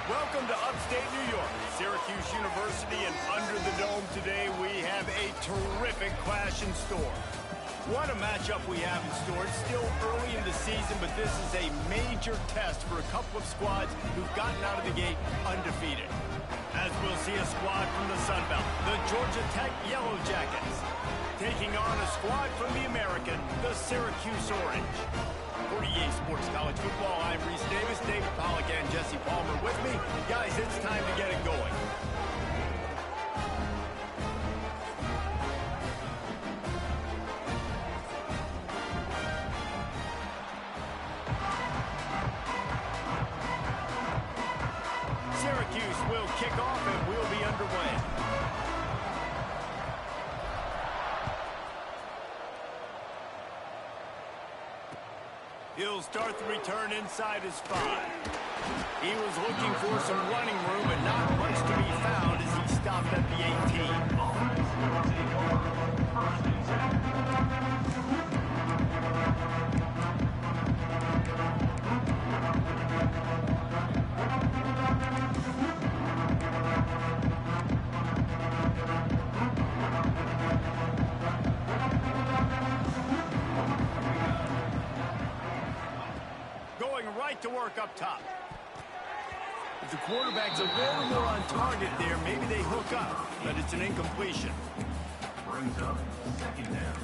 Welcome to upstate New York, Syracuse University, and under the dome today we have a terrific clash in store. What a matchup we have in store. It's still early in the season, but this is a major test for a couple of squads who've gotten out of the gate undefeated. As we'll see a squad from the Sun Belt, the Georgia Tech Yellow Jackets, taking on a squad from the American, the Syracuse Orange. For EA Sports College Football, I'm Reese Davis, David Pollack, and Jesse Palmer with me. Guys, it's time to get it going. Syracuse will kick off and we'll be underway. He'll start the return inside his 5. He was looking for some running room, but not much to be found as he stopped at the 18. Right to work up top. If the quarterback's a little more on target there, maybe they hook up, but it's an incompletion. Brings up second down.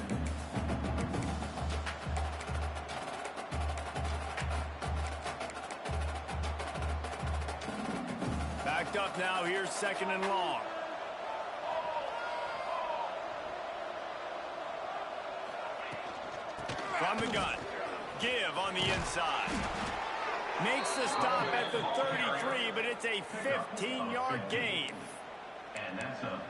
Backed up now, here's second and long. From the gun, give on the inside. Makes the stop at the 33, but it's a 15-yard gain.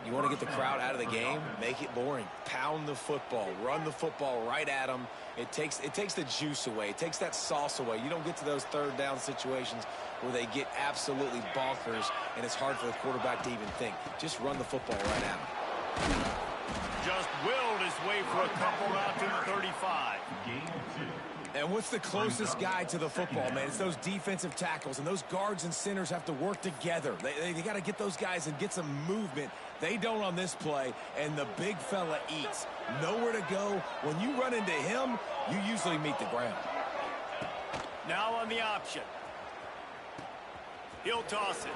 You want to get the crowd out of the game? Make it boring. Pound the football. Run the football right at them. It takes the juice away. It takes that sauce away. You don't get to those third down situations where they get absolutely bonkers, and it's hard for the quarterback to even think. Just run the football right at them. Just willed his way for a couple out to the 35. And what's the closest guy to the football, man? It's those defensive tackles, and those guards and centers have to work together. They got to get those guys and get some movement. They don't on this play, and the big fella eats. Nowhere to go. When you run into him, you usually meet the ground. Now on the option. He'll toss it.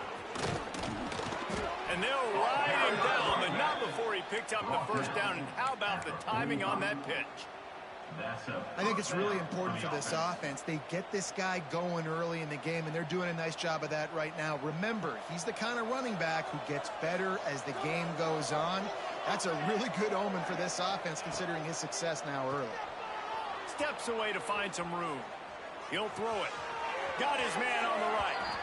And they'll ride him down, but not before he picks up the first down. And how about the timing on that pitch? I think it's really important for this offense. They get this guy going early in the game, and they're doing a nice job of that right now. Remember, he's the kind of running back who gets better as the game goes on. That's a really good omen for this offense, considering his success now early. Steps away to find some room. He'll throw it. Got his man on the right.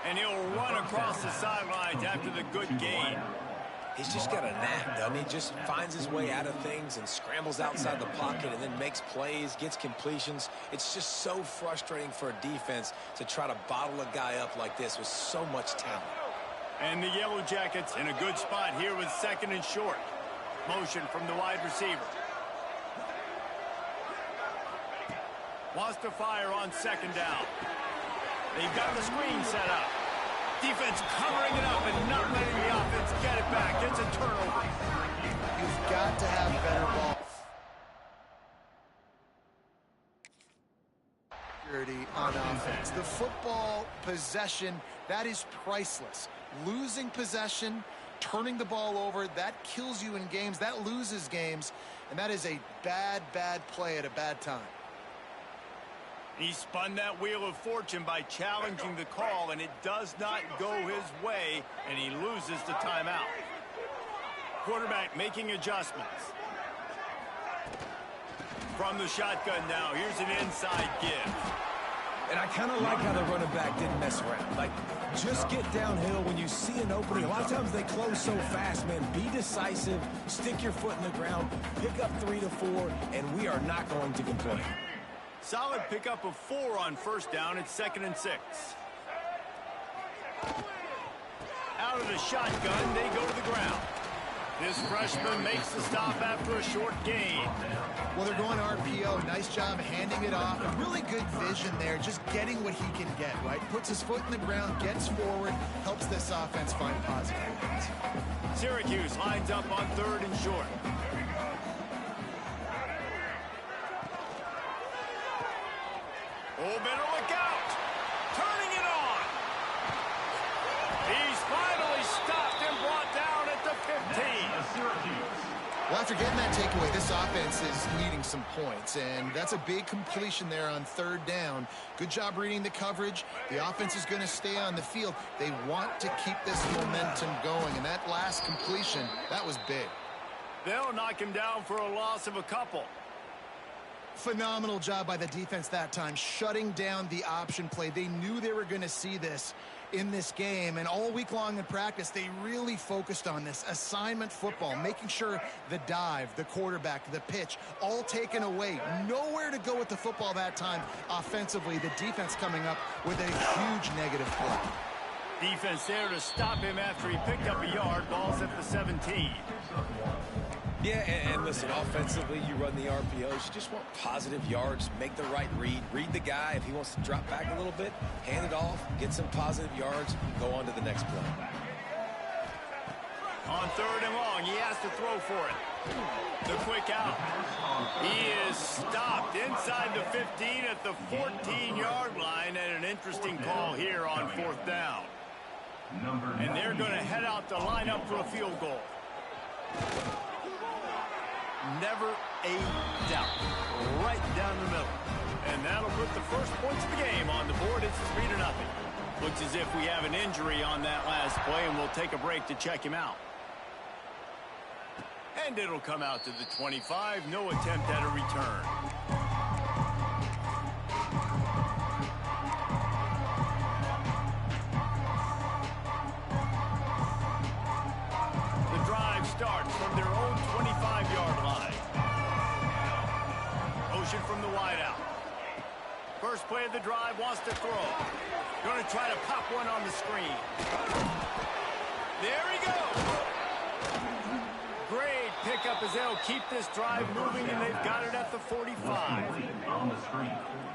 And he'll run across the sidelines after the good gain. He's just got a knack, doesn't he? Just finds his way out of things and scrambles outside the pocket and then makes plays, gets completions. It's just so frustrating for a defense to try to bottle a guy up like this with so much talent. And the Yellow Jackets in a good spot here with second and short. Motion from the wide receiver. Wants to fire on second down. They've got the screen set up. Defense covering it up and not letting the offense get it back. It's a turnover. You've got to have better ball security on offense. The football possession, that is priceless. Losing possession, turning the ball over, that kills you in games. That loses games. And that is a bad, bad play at a bad time. He spun that wheel of fortune by challenging the call, and it does not go his way, and he loses the timeout. Quarterback making adjustments. From the shotgun now, here's an inside give. And I kind of like how the running back didn't mess around. Like, just get downhill when you see an opening. A lot of times they close so fast, man. Be decisive, stick your foot in the ground, pick up 3 to 4, and we are not going to complain. Solid pickup of 4 on first down. It's 2nd and 6. Out of the shotgun, they go to the ground. This freshman makes the stop after a short gain. Well, they're going RPO. Nice job handing it off. A really good vision there, just getting what he can get, right? Puts his foot in the ground, gets forward, helps this offense find positive points. Syracuse lines up on 3rd and short. Oh, better look out. Turning it on. He's finally stopped and brought down at the 15. Well, after getting that takeaway, this offense is needing some points, and that's a big completion there on 3rd down. Good job reading the coverage. The offense is going to stay on the field. They want to keep this momentum going, and that last completion, that was big. They'll knock him down for a loss of a couple. Phenomenal job by the defense that time, shutting down the option play. They knew they were going to see this in this game, and all week long in practice, they really focused on this assignment football, making sure the dive, the quarterback, the pitch, all taken away. Nowhere to go with the football that time offensively. The defense coming up with a huge negative play. Defense there to stop him after he picked up a yard. Ball's at the 17. Yeah, and listen, offensively, you run the RPOs. You just want positive yards, make the right read. Read the guy. If he wants to drop back a little bit, hand it off, get some positive yards, go on to the next play. On 3rd and long, he has to throw for it. The quick out. He is stopped inside the 15 at the 14-yard line, and an interesting call here on 4th down. And they're going to head out to line up for a field goal. Never a doubt. Right down the middle. And that'll put the first points of the game on the board. It's 3-0. Looks as if we have an injury on that last play, and we'll take a break to check him out. And it'll come out to the 25. No attempt at a return. Starts from their own 25-yard line. Motion from the wideout. First play of the drive, wants to throw. Going to try to pop one on the screen. There he goes. Great pickup as they'll keep this drive moving, and they've got it at the 45.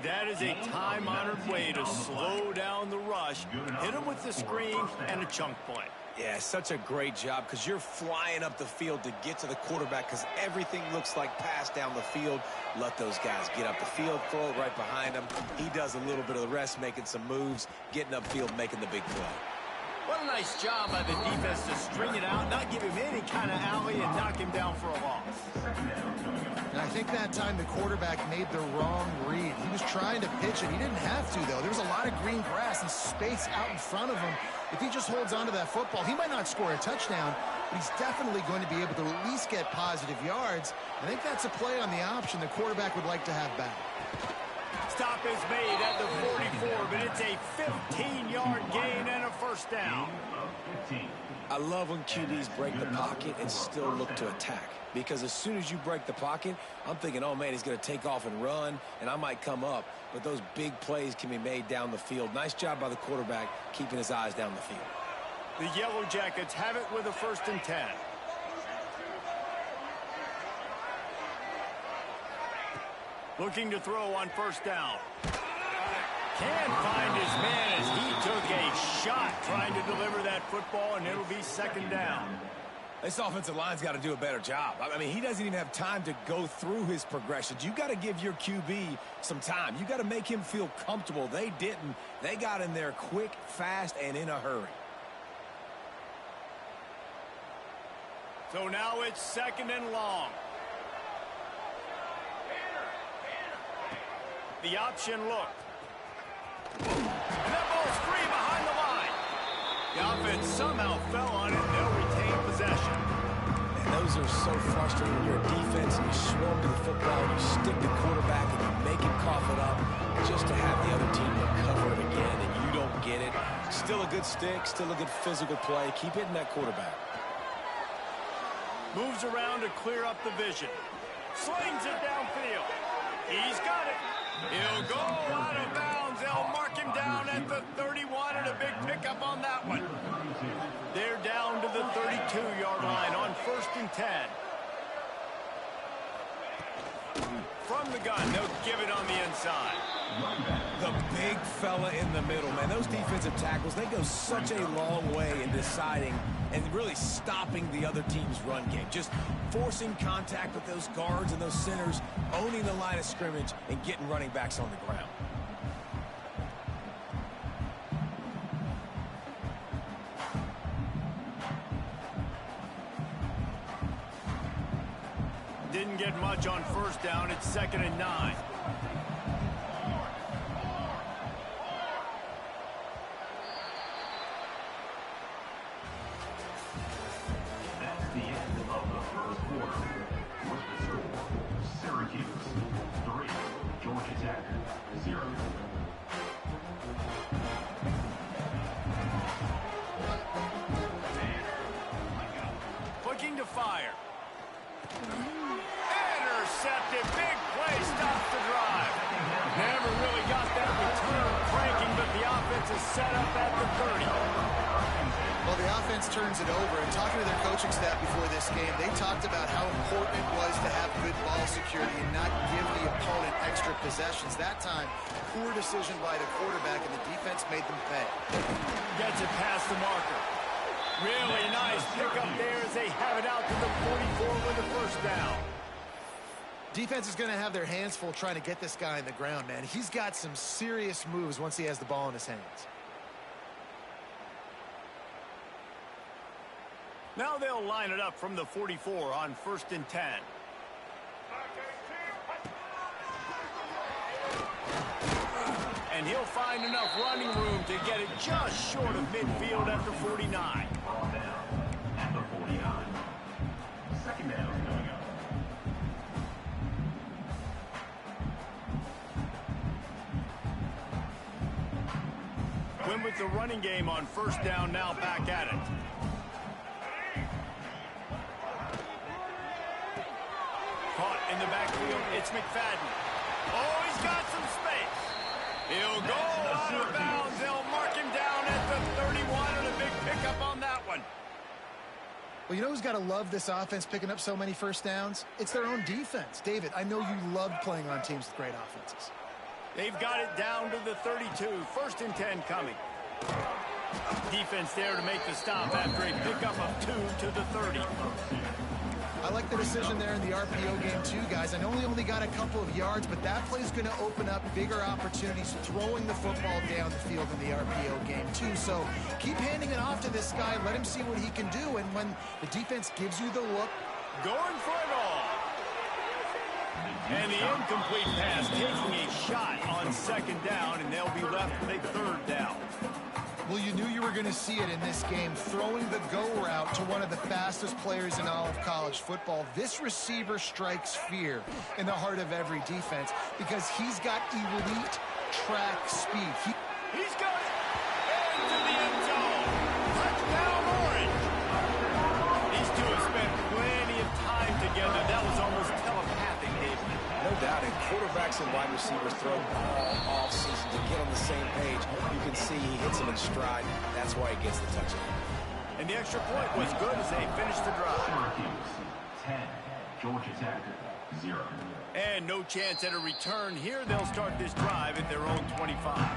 That is a time-honored way to slow down the rush, hit him with the screen, and a chunk play. Yeah, such a great job because you're flying up the field to get to the quarterback because everything looks like pass down the field. Let those guys get up the field, throw it right behind him. He does a little bit of the rest, making some moves, getting upfield, making the big play. What a nice job by the defense to string it out, not give him any kind of alley, and knock him down for a loss. And I think that time the quarterback made the wrong read. He was trying to pitch it. He didn't have to, though. There was a lot of green grass and space out in front of him. If he just holds on to that football, he might not score a touchdown, but he's definitely going to be able to at least get positive yards. I think that's a play on the option the quarterback would like to have back. Stop is made at the 44, but it's a 15-yard gain and a first down. I love when QBs break the pocket and still look to attack. Because as soon as you break the pocket, I'm thinking, oh, man, he's going to take off and run, and I might come up. But those big plays can be made down the field. Nice job by the quarterback keeping his eyes down the field. The Yellow Jackets have it with a 1st and 10. Looking to throw on 1st down. Can't find his man as he took a shot trying to deliver that football, and it'll be 2nd down. This offensive line's got to do a better job. I mean, he doesn't even have time to go through his progressions. You got to give your QB some time. You got to make him feel comfortable. They didn't. They got in there quick, fast, and in a hurry. So now it's 2nd and long. The option look. And that ball's free behind the line. The offense somehow fell on it, and they'll retain possession. And those are so frustrating when you're a defense and you swarm to the football, you stick the quarterback, and you make him cough it up just to have the other team recover it again, and you don't get it. Still a good stick, still a good physical play. Keep hitting that quarterback. Moves around to clear up the vision. Slings it downfield. He's got it. He'll go out of bounds. They'll mark him down at the 31, and a big pickup on that one. They're down to the 32-yard line on 1st 10. From the gun, they'll give it on the inside. The big fella in the middle, man. Those defensive tackles, they go such a long way in deciding and really stopping the other team's run game. Just forcing contact with those guards and those centers, owning the line of scrimmage, and getting running backs on the ground. Didn't get much on first down. It's 2nd and 9. That's the end of the first quarter. With the score, Syracuse 3, Georgia Tech 0. Looking to fire. Intercepted. Big play. Stops the drive. Never really got that return cranking, but the offense is set up at the 30. Well, the offense turns it over, and talking to their coaching staff before this game, they talked about how important it was to have good ball security and not give the opponent extra possessions. That time, poor decision by the quarterback, and the defense made them pay. Gets it past the marker. Really nice pickup there as they have it out to the 44 with a first down. Defense is going to have their hands full trying to get this guy on the ground, man. He's got some serious moves once he has the ball in his hands. Now they'll line it up from the 44 on 1st and 10. And he'll find enough running room to get it just short of midfield at the 49. Ball down at the 49. 2nd down coming up. Win with the running game on 1st down, now back at it. Caught in the backfield, it's McFadden. Oh, he's got some space. He'll go out of bounds. They'll mark him down at the 31, and a big pickup on that one. Well, you know who's got to love this offense picking up so many first downs? It's their own defense. David, I know you love playing on teams with great offenses. They've got it down to the 32. 1st and 10 coming. Defense there to make the stop after a pickup of 2 to the 30. I like the decision there in the RPO game too, guys. I know he only got a couple of yards, but that play is going to open up bigger opportunities throwing the football down the field in the RPO game too. So keep handing it off to this guy. Let him see what he can do. And when the defense gives you the look, going for it all. And the incomplete pass taking a shot on 2nd down, and they'll be left with a 3rd down. well, you knew you were going to see it in this game, throwing the go route to one of the fastest players in all of college football. This receiver strikes fear in the heart of every defense because he's got elite track speed. He's got it into the end zone. Touchdown, Orange. These two have spent plenty of time together. That was almost telepathic, David. No doubt, and quarterbacks and wide receivers throw all off season to get on the same page. You can see he hits them in stride. That's why he gets the touchdown. And the extra point was good as they finished the drive. Syracuse 10, Georgia Tech 0. And no chance at a return here. They'll start this drive at their own 25.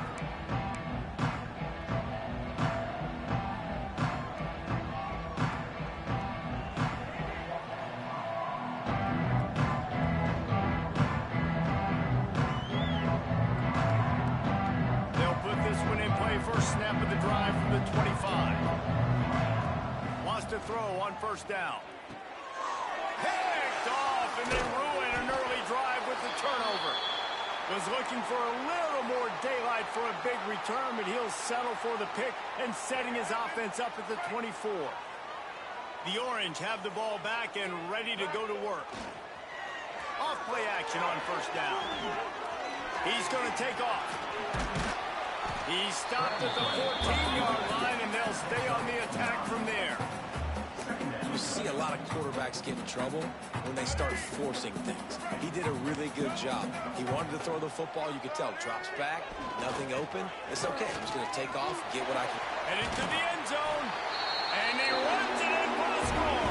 First snap of the drive from the 25. Wants to throw on first down. Picked off, and they ruin an early drive with the turnover. Was looking for a little more daylight for a big return, but he'll settle for the pick and setting his offense up at the 24. The Orange have the ball back and ready to go to work. Off play action on first down. He's going to take off. He stopped at the 14-yard line, and they'll stay on the attack from there. You see a lot of quarterbacks get in trouble when they start forcing things. He did a really good job. He wanted to throw the football. You could tell. Drops back, nothing open. It's okay. I'm just going to take off, get what I can. Headed to the end zone, and he runs it in for the score.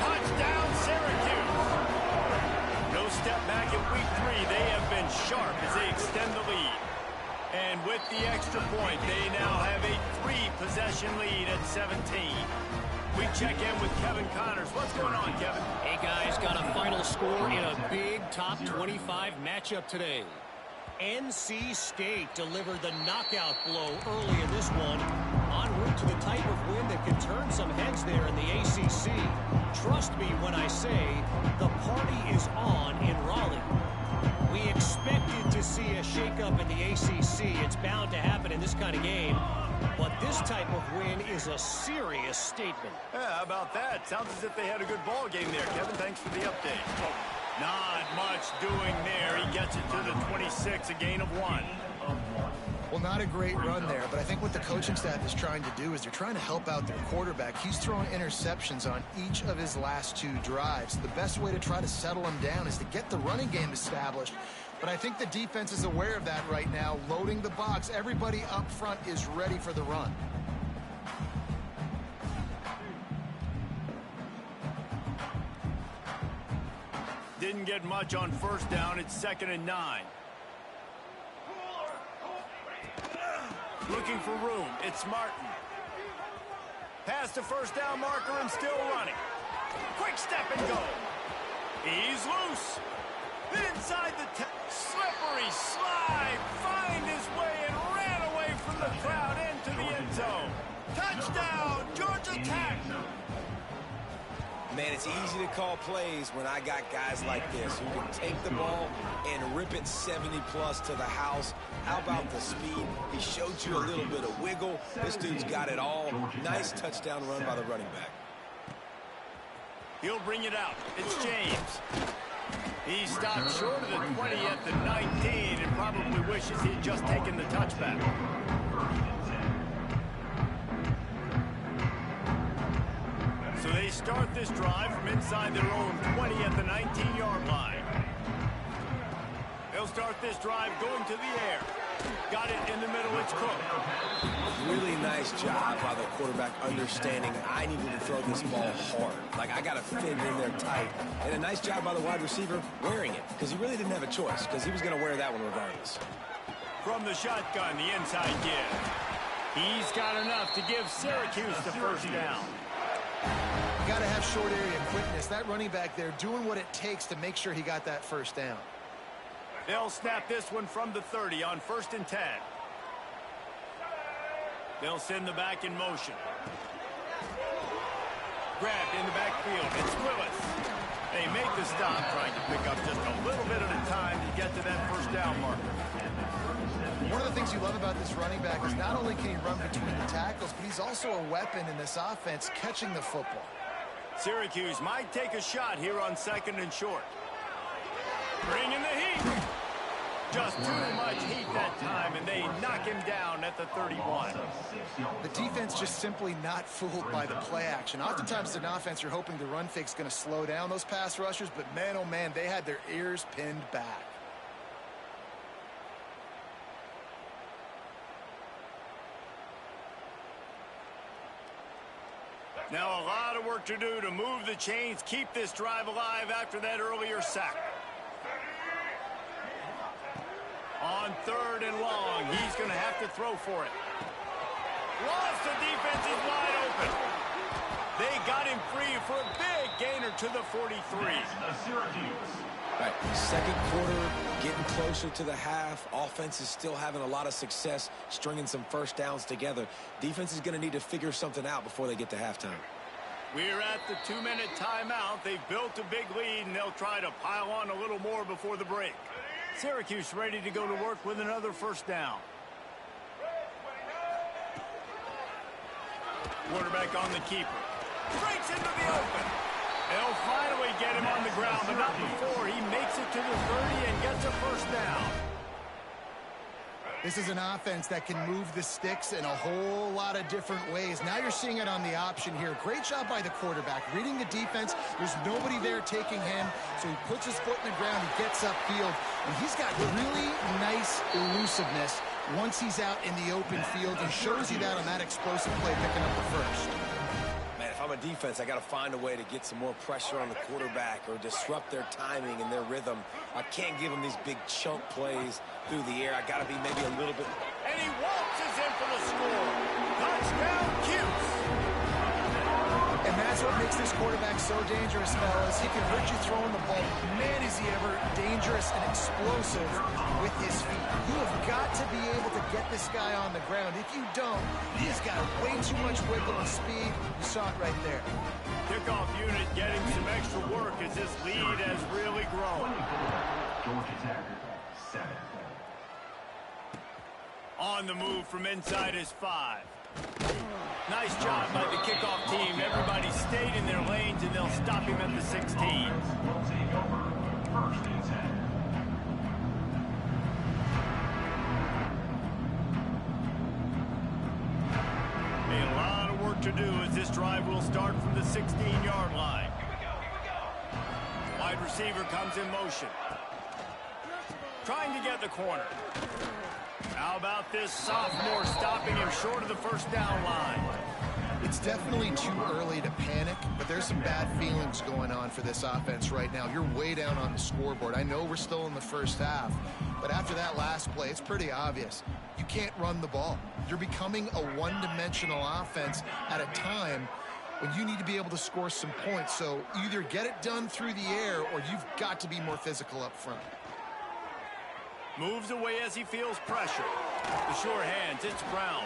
Touchdown, with the extra point. They now have a 3-possession lead at 17. We check in with Kevin Connors. What's going on, Kevin? Hey, guys, got a final score in a big top 25 matchup today. NC State delivered the knockout blow early in this one, en route to the type of win that could turn some heads there in the ACC. Trust me when I say the party is on in Raleigh. We expected to see a shakeup in the ACC. It's bound to happen in this kind of game. But this type of win is a serious statement. Yeah, how about that? Sounds as if they had a good ball game there, Kevin. Thanks for the update. Not much doing there. He gets it to the 26, a gain of 1. Well, not a great run there, but I think what the coaching staff is trying to do is they're trying to help out their quarterback. He's throwing interceptions on each of his last 2 drives. The best way to try to settle him down is to get the running game established. But I think the defense is aware of that right now, loading the box. Everybody up front is ready for the run. Didn't get much on first down. It's 2nd and 9. Looking for room. It's Martin. Past the first down marker and still running. Quick step and go. He's loose. Inside the slippery slide. Find his way and ran away from the crowd into the end zone. Touchdown, Georgia Tech. Man, it's easy to call plays when I got guys like this who can take the ball and rip it 70-plus to the house. How about the speed? He showed you a little bit of wiggle. This dude's got it all. Nice touchdown run by the running back. He'll bring it out. It's James. He stopped short of the 20 at the 19 and probably wishes he'd just taken the touchback. So they start this drive from inside their own 20 at the 19-yard line. They'll start this drive going to the air. Got it in the middle. It's Cook. Really nice job by the quarterback understanding I needed to throw this ball hard. Like, I got to fit it in there tight. And a nice job by the wide receiver wearing it, because he really didn't have a choice, because he was going to wear that one regardless. From the shotgun, the inside give. He's got enough to give Syracuse the first down. You got to have short area quickness. That running back there doing what it takes to make sure he got that first down. They'll snap this one from the 30 on 1st and 10. They'll send the back in motion. Grabbed in the backfield. It's Willis. They make the stop, trying to pick up just a little bit at a time to get to that first down marker. One of the things you love about this running back is not only can he run between the tackles, but he's also a weapon in this offense catching the football. Syracuse might take a shot here on 2nd and short. Bring in the heat. Just too much heat that time, and they knock him down at the 31. The defense just simply not fooled by the play action. Oftentimes, an offense, you're hoping the run fake's going to slow down those pass rushers, but man, oh man, they had their ears pinned back. Now a lot of work to do to move the chains, keep this drive alive after that earlier sack. On 3rd and long, he's going to have to throw for it. Lost, the defense is wide open. They got him free for a big gainer to the 43. Right, 2nd quarter, getting closer to the half. Offense is still having a lot of success stringing some first downs together. Defense is going to need to figure something out before they get to halftime. We're at the 2-minute timeout. They've built a big lead, and they'll try to pile on a little more before the break. Syracuse ready to go to work with another first down. Quarterback on the keeper. Breaks into the open. They'll finally get him on the ground, but not before he makes it to the 30 and gets a first down. This is an offense that can move the sticks in a whole lot of different ways. Now you're seeing it on the option here. Great job by the quarterback. Reading the defense, there's nobody there taking him, so he puts his foot in the ground, he gets upfield, and he's got really nice elusiveness once he's out in the open field. He shows you that on that explosive play picking up the first. Man, if I'm a defense, I got to find a way to get some more pressure on the quarterback or disrupt their timing and their rhythm. I can't give them these big chunk plays through the air. I got to be maybe a little bit. And he waltzes in for the score. Touchdown, Cuse. And that's what makes this quarterback so dangerous, fellas. He can hurt you throwing the ball. Man, is he ever dangerous and explosive with his feet. You have got to be able to get this guy on the ground. If you don't, he's got way too much wiggle and speed. You saw it right there. Kickoff unit getting some extra work as this lead has really grown. Georgia Tech, 7. On the move from inside his 5. Nice job by the kickoff team. Everybody stayed in their lanes, and they'll stop him at the 16. Will take over. 1st and 10. A lot of work to do as this drive will start from the 16-yard line. Wide receiver comes in motion. Trying to get the corner. How about this sophomore stopping him short of the first down line? It's definitely too early to panic, but there's some bad feelings going on for this offense right now. You're way down on the scoreboard. I know we're still in the first half, but after that last play, it's pretty obvious. You can't run the ball. You're becoming a one-dimensional offense at a time when you need to be able to score some points. So either get it done through the air or you've got to be more physical up front. Moves away as he feels pressure. The sure hands, it's Brown.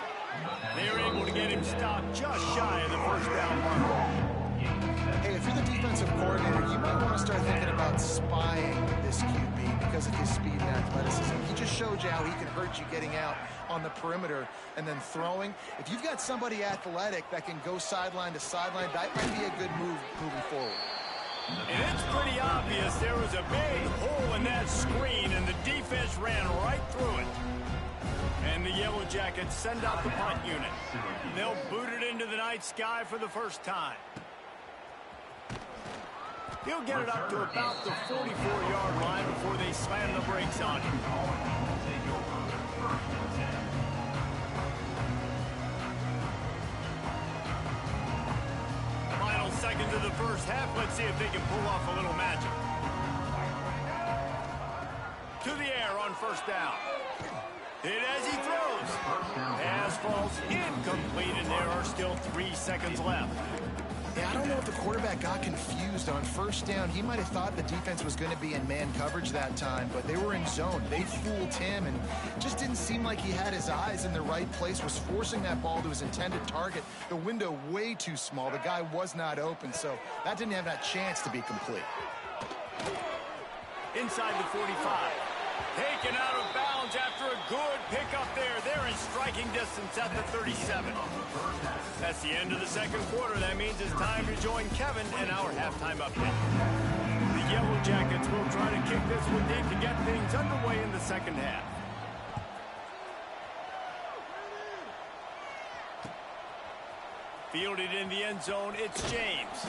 They're able to get him stopped just shy of the first down mark. Hey, if you're the defensive coordinator, you might want to start thinking about spying this QB because of his speed and athleticism. He just showed you how he can hurt you getting out on the perimeter and then throwing. If you've got somebody athletic that can go sideline to sideline, that might be a good move moving forward. And it's pretty obvious there was a big hole in that screen, and the defense ran right through it. And the Yellow Jackets send out the punt unit. They'll boot it into the night sky for the first time. He'll get it up to about the 44-yard line before they slam the brakes on him. Final seconds of the first half. Let's see if they can pull off a little magic. To the air on first down. Hit as he throws. Pass falls incomplete, and there are still 3 seconds left. Yeah, I don't know if the quarterback got confused on first down. He might have thought the defense was going to be in man coverage that time, but they were in zone. They fooled him, and just didn't seem like he had his eyes in the right place, was forcing that ball to his intended target. The window way too small. The guy was not open, so that didn't have that chance to be complete. Inside the 45. Taken out of bounds after a good pickup there. They're in striking distance at the 37. That's the end of the second quarter. That means it's time to join Kevin and our halftime update. The Yellow Jackets will try to kick this one deep to get things underway in the second half. Fielded in the end zone, it's James.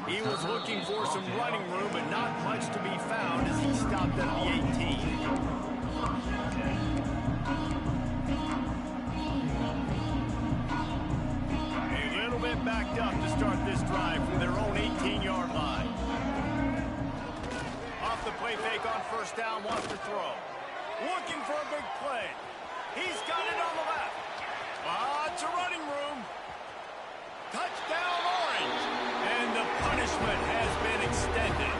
He was looking for some running room, but not much to be found as he stopped at the 18. A little bit backed up to start this drive from their own 18-yard line. Off the play fake on first down, wants to throw. Looking for a big play. He's got it on the left. Lots of running room. Touchdown Orange. And the punishment has been extended.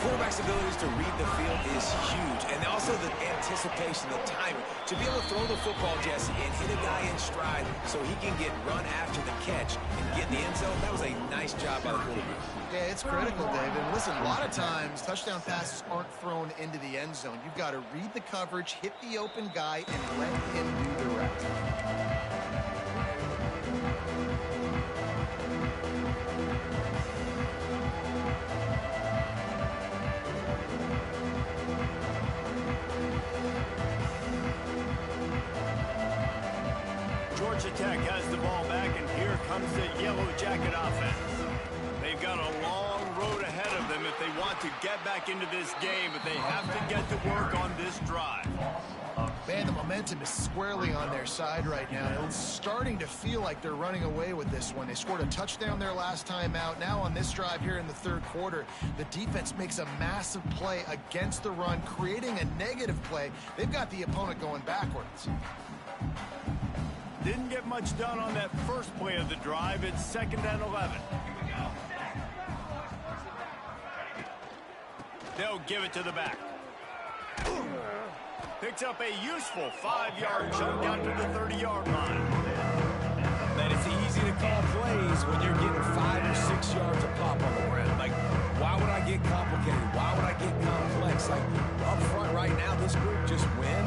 Quarterback's abilities to read the field is huge, and also the anticipation, the timing. To be able to throw the football, Jesse, and hit a guy in stride so he can get run after the catch and get in the end zone, that was a nice job by the quarterback. Yeah, it's critical, David. Listen, a lot of times touchdown passes aren't thrown into the end zone. You've got to read the coverage, hit the open guy, and let him do the rest. Georgia Tech has the ball back, and here comes the Yellow Jacket offense. They've got a long road ahead of them if they want to get back into this game, but they have to get to work on this drive. Man, the momentum is squarely on their side right now. It's starting to feel like they're running away with this one. They scored a touchdown their last time out. Now on this drive here in the third quarter, the defense makes a massive play against the run, creating a negative play. They've got the opponent going backwards. Didn't get much done on that first play of the drive. It's 2nd and 11. They'll give it to the back. Picks up a useful 5-yard chunk out to the 30-yard line. Man, it's easy to call plays when you're getting 5 or 6 yards of pop on the ground. Like, why would I get complicated? Why would I get complex? Like, up front right now, this group just win,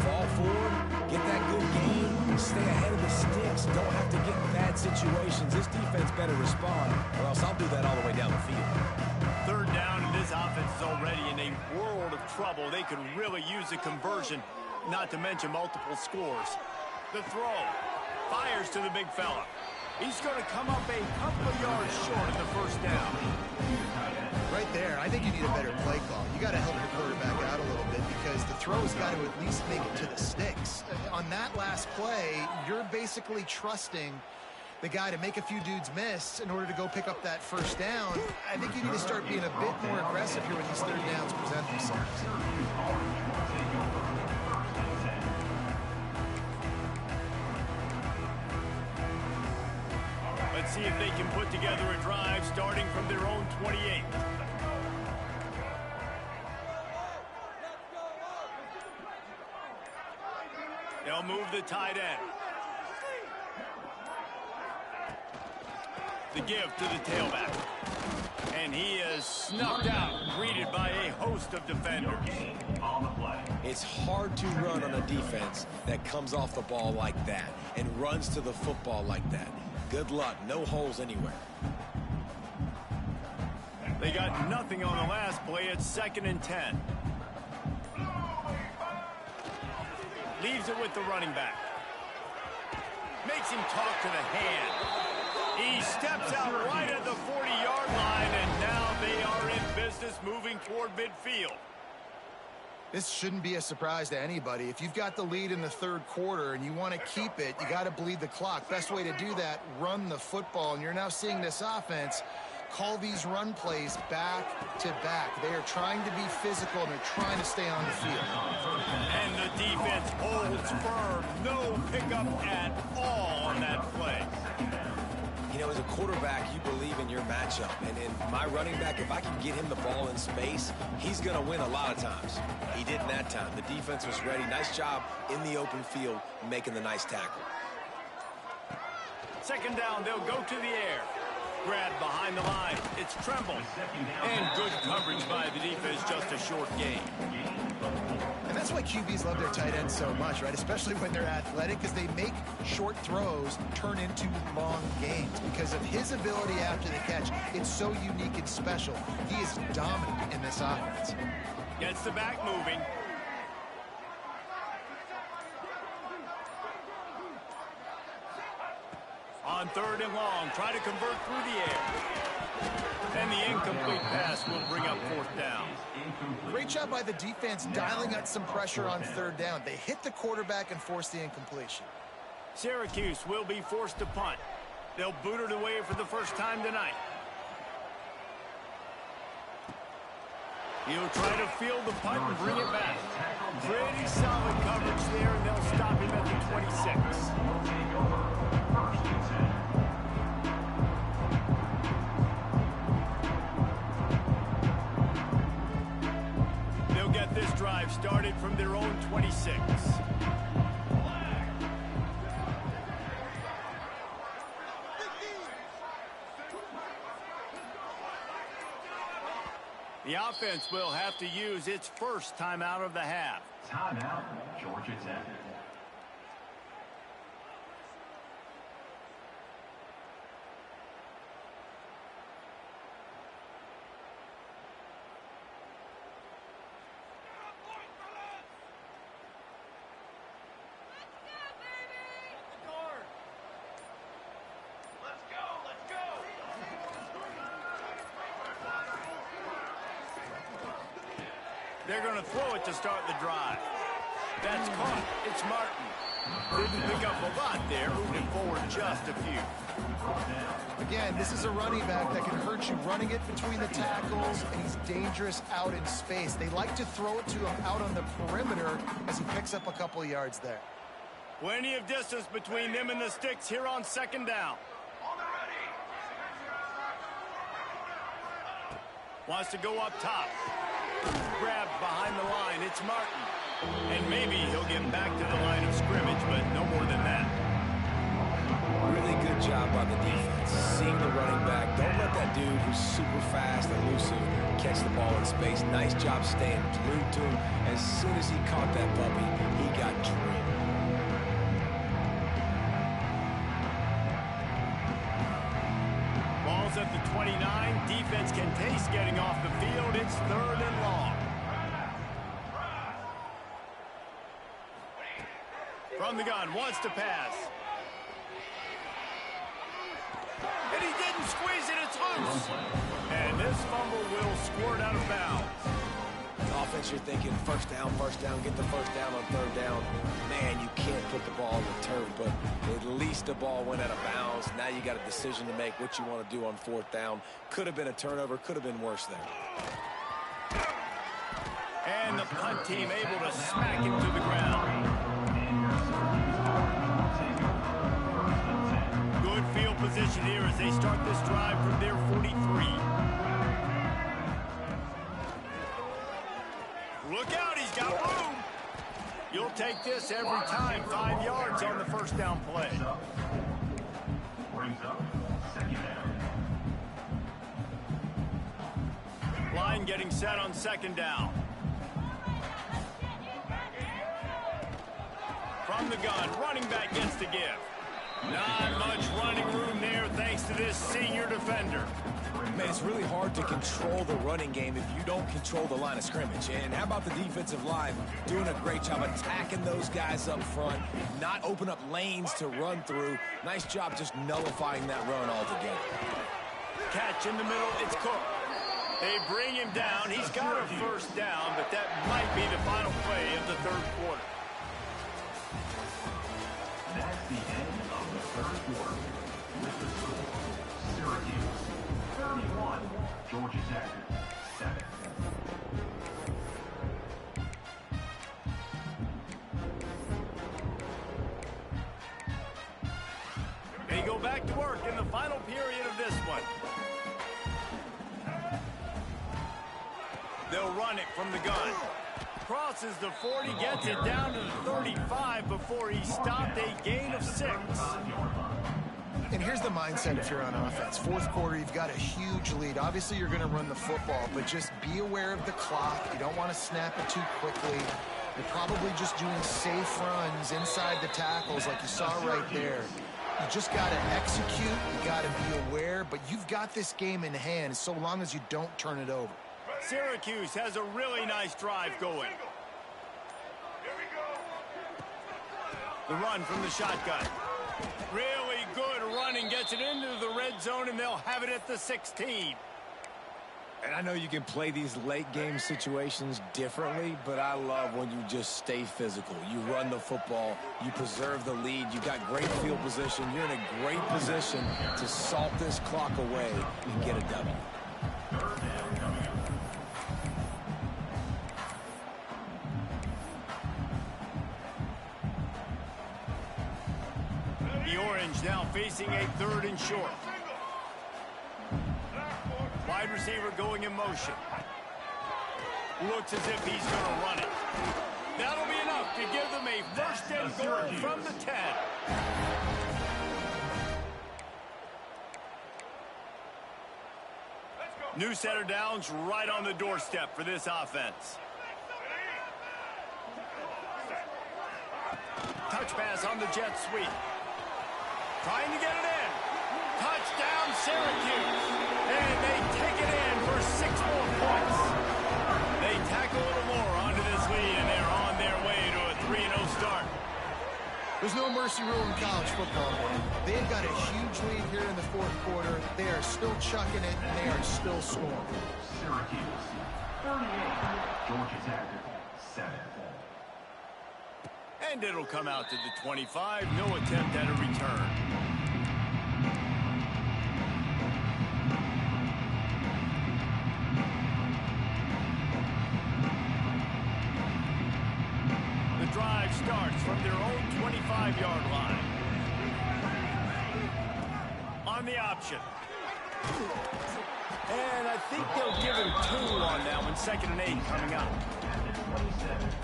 fall forward, get that good game, stay ahead of the sticks, don't have to get in bad situations. This defense better respond, or else I'll do that all the way down the field. 3rd down, and this offense is already in a world of trouble. They could really use a conversion, not to mention multiple scores. The throw fires to the big fella. He's going to come up a couple of yards short of the 1st down. Right there, I think you need a better play call. You got to help your quarterback out a little bit because the throw's got to at least make it to the sticks. On that last play, you're basically trusting the guy to make a few dudes miss in order to go pick up that 1st down. I think you need to start being a bit more aggressive here when these 3rd downs present themselves. Let's see if they can put together a drive starting from their own 28. They'll move the tight end. The give to the tailback. And he is snuffed out, greeted by a host of defenders. It's hard to run on a defense that comes off the ball like that and runs to the football like that. Good luck. No holes anywhere. They got nothing on the last play. It's 2nd and 10. Leaves it with the running back. Makes him talk to the hand. He steps out right at the 40-yard line, and now they are in business moving toward midfield. This shouldn't be a surprise to anybody. If you've got the lead in the 3rd quarter and you want to keep it, you got to bleed the clock. Best way to do that, run the football. And you're now seeing this offense call these run plays back to back. They are trying to be physical, and they're trying to stay on the field. And the defense holds firm. No pickup at all on that play. You know, as a quarterback, you believe in your matchup. And in my running back, if I can get him the ball in space, he's going to win a lot of times. He didn't that time. The defense was ready. Nice job in the open field making the nice tackle. 2nd down, they'll go to the air. Grab behind the line. It's Tremble. And good coverage by the defense, just a short gain. And that's why QBs love their tight ends so much, right? Especially when they're athletic, because they make short throws turn into long gains. Because of his ability after the catch, it's so unique and special. He is dominant in this offense. Gets the back moving. On 3rd and long, try to convert through the air. And the incomplete pass will bring up 4th down. Great job by the defense dialing up some pressure on 3rd down. They hit the quarterback and forced the incompletion. Syracuse will be forced to punt. They'll boot it away for the first time tonight. He'll try to field the punt and bring it back. Pretty solid coverage there, and they'll stop him at the 26. They'll get this drive started from their own 26. The offense will have to use its first timeout of the half. Timeout, Georgia Tech. They're going to throw it to start the drive. That's caught. It's Martin. Didn't pick up a lot there, moving forward just a few. Again, this is a running back that can hurt you running it between the tackles, and he's dangerous out in space. They like to throw it to him out on the perimeter as he picks up a couple of yards there. Plenty of distance between them and the sticks here on second down. Wants to go up top. Grabbed behind the line. It's Martin. And maybe he'll get back to the line of scrimmage, but no more than that. Really good job by the defense. Seeing the running back. Don't let that dude who's super fast, elusive, catch the ball in space. Nice job staying glued to him. As soon as he caught that puppy, he got drilled. Ball's at the 29. Defense can taste getting off the field. It's 3rd and long. From the gun, wants to pass. And he didn't squeeze it, it's loose. And this fumble will squirt out of bounds. The offense, you're thinking first down, get the first down on 3rd down. Man, you can't put the ball on the turf, but at least the ball went out of bounds. Now you got a decision to make what you want to do on 4th down. Could have been a turnover, could have been worse there. And the punt team able to smack him to the ground. Good field position here as they start this drive from their 43. Look out, he's got room. You'll take this every time. 5 yards on the first down play. Brings up second down. Line getting set on second down. From the gun, running back gets the give. Not much running room there thanks to this senior defender. Man, it's really hard to control the running game if you don't control the line of scrimmage. And how about the defensive line doing a great job attacking those guys up front, not open up lanes to run through. Nice job just nullifying that run altogether. Catch in the middle, it's Cook. They bring him down. He's got a first down, but that might be the final play of the 3rd quarter. That's the end of the 3rd quarter. With the score, Syracuse 31, Georgia Tech 7. They go back to work in the final period of this one. They'll run it from the gun. Crosses the 40, gets it down to the 35 before he stopped, a gain of 6. And here's the mindset if you're on offense. 4th quarter, you've got a huge lead. Obviously, you're going to run the football, but just be aware of the clock. You don't want to snap it too quickly. You're probably just doing safe runs inside the tackles like you saw right there. You just got to execute. You got to be aware, but you've got this game in hand so long as you don't turn it over. Syracuse has a really nice drive going. The run from the shotgun. Really good running, gets it into the red zone, and they'll have it at the 16. And I know you can play these late game situations differently, but I love when you just stay physical. You run the football, you preserve the lead, you got great field position, you're in a great position to salt this clock away and get a W. The Orange now facing a 3rd and short. Wide receiver going in motion. Looks as if he's going to run it. That'll be enough to give them a 1st and goal from the 10. New center downs right on the doorstep for this offense. Touch pass on the jet sweep. Trying to get it in. Touchdown, Syracuse. And they take it in for 6 more points. They tack a little more onto this lead, and they're on their way to a 3-0 start. There's no mercy rule in college football, man. They've got a huge lead here in the 4th quarter. They are still chucking it, and they are still scoring. Syracuse 38, Georgia Tech 7. And it'll come out to the 25. No attempt at a return. The drive starts from their own 25-yard line. On the option. And I think they'll give him 2 on that one. 2nd and 8 coming up.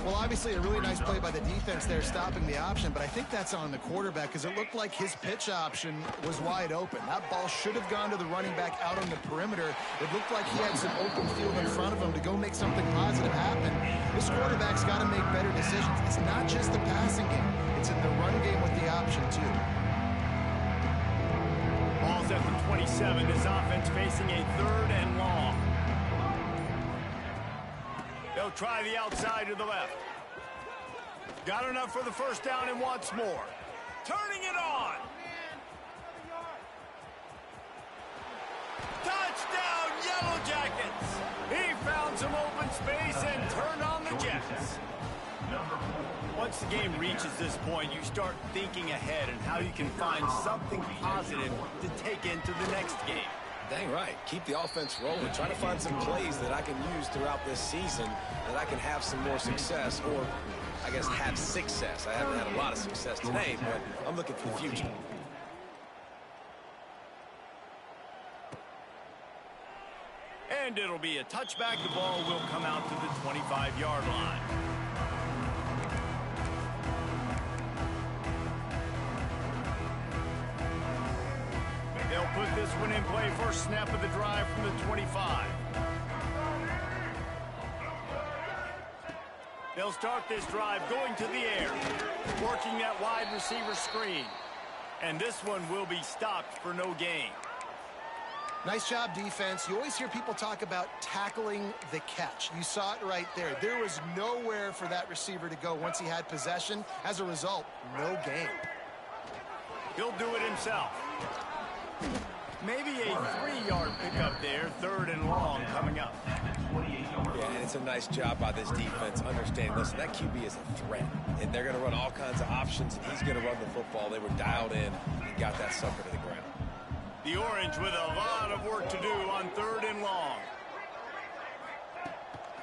Well, obviously a really nice play by the defense there, stopping the option, but I think that's on the quarterback because it looked like his pitch option was wide open. That ball should have gone to the running back out on the perimeter. It looked like he had some open field in front of him to go make something positive happen. This quarterback's got to make better decisions. It's not just the passing game. It's in the run game with the option, too. Ball's at the 27. This offense facing a 3rd and long. They'll try the outside to the left. Got enough for the first down and wants more. Turning it on. Touchdown, Yellow Jackets. He found some open space and turned on the Jets. Once the game reaches this point, you start thinking ahead and how you can find something positive to take into the next game. Dang right. Keep the offense rolling. Try to find some plays that I can use throughout this season that I can have some more success, or I guess have success. I haven't had a lot of success today, but I'm looking for the future. And it'll be a touchback. The ball will come out to the 25-yard line. They'll put this one in play. First snap of the drive from the 25. They'll start this drive going to the air, working that wide receiver screen. And this one will be stopped for no gain. Nice job, defense. You always hear people talk about tackling the catch. You saw it right there. There was nowhere for that receiver to go once he had possession. As a result, no gain. He'll do it himself. Maybe a 3-yard pickup there, 3rd and long coming up. Yeah, and it's a nice job by this defense understanding, listen, that QB is a threat, and they're going to run all kinds of options, and he's going to run the football. They were dialed in and got that sucker to the ground. The Orange with a lot of work to do on 3rd and long.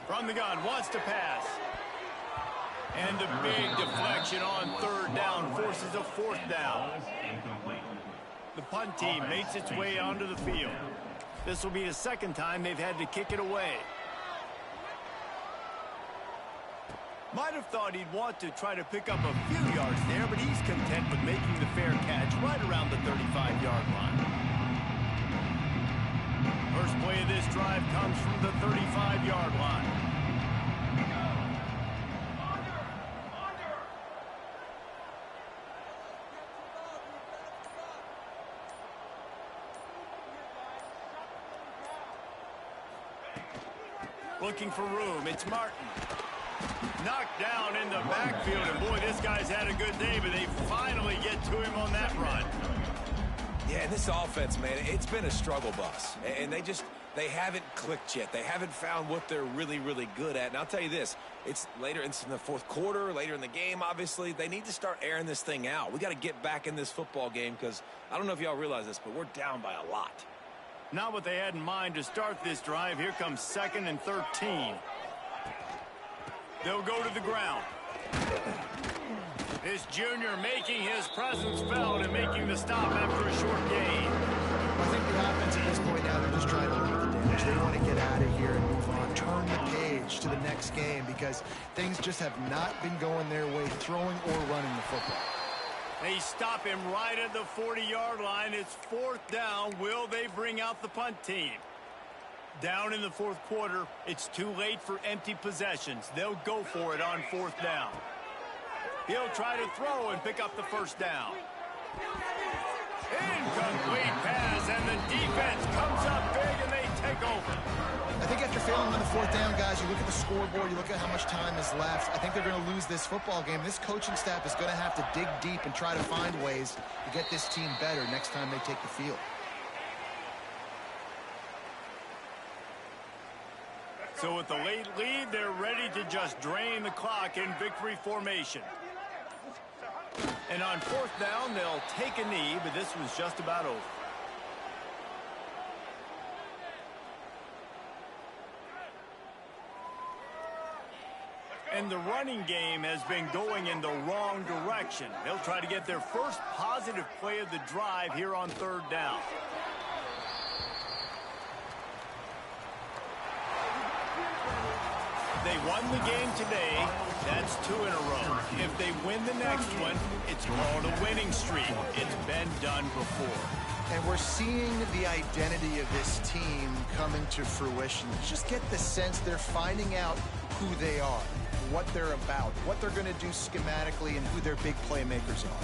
From the gun, wants to pass. And the big deflection on 3rd down forces a 4th down. The punt team makes its way onto the field. This will be the 2nd time they've had to kick it away. Might have thought he'd want to try to pick up a few yards there, but he's content with making the fair catch right around the 35-yard line. First play of this drive comes from the 35-yard line. Looking for room. It's Martin. Knocked down in the backfield, and boy, this guy's had a good day, but they finally get to him on that run. Yeah, and this offense, man, it's been a struggle bus. And they haven't clicked yet. They haven't found what they're really, really good at. And I'll tell you this, it's later in the 4th quarter, later in the game, obviously. They need to start airing this thing out. We got to get back in this football game because I don't know if y'all realize this, but we're down by a lot. Not what they had in mind to start this drive. Here comes 2nd and 13. They'll go to the ground. This junior making his presence felt and making the stop after a short gain. I think the offense at this point now, they're just trying to limit the damage. They want to get out of here and move on. Turn the page to the next game because things just have not been going their way, throwing or running the football. They stop him right at the 40-yard line. It's 4th down. Will they bring out the punt team? Down in the 4th quarter, it's too late for empty possessions. They'll go for it on 4th down. He'll try to throw and pick up the first down. Incomplete pass, and the defense comes up big, and they take over. I think after failing on the 4th down, guys, you look at the scoreboard, you look at how much time is left. I think they're going to lose this football game. This coaching staff is going to have to dig deep and try to find ways to get this team better next time they take the field. So with the late lead, they're ready to just drain the clock in victory formation. And on fourth down, they'll take a knee, but this was just about over. And the running game has been going in the wrong direction. They'll try to get their first positive play of the drive here on third down. They won the game today. That's 2 in a row. If they win the next one, it's called a winning streak. It's been done before. And we're seeing the identity of this team coming to fruition. You just get the sense they're finding out who they are, what they're about, what they're going to do schematically, and who their big playmakers are.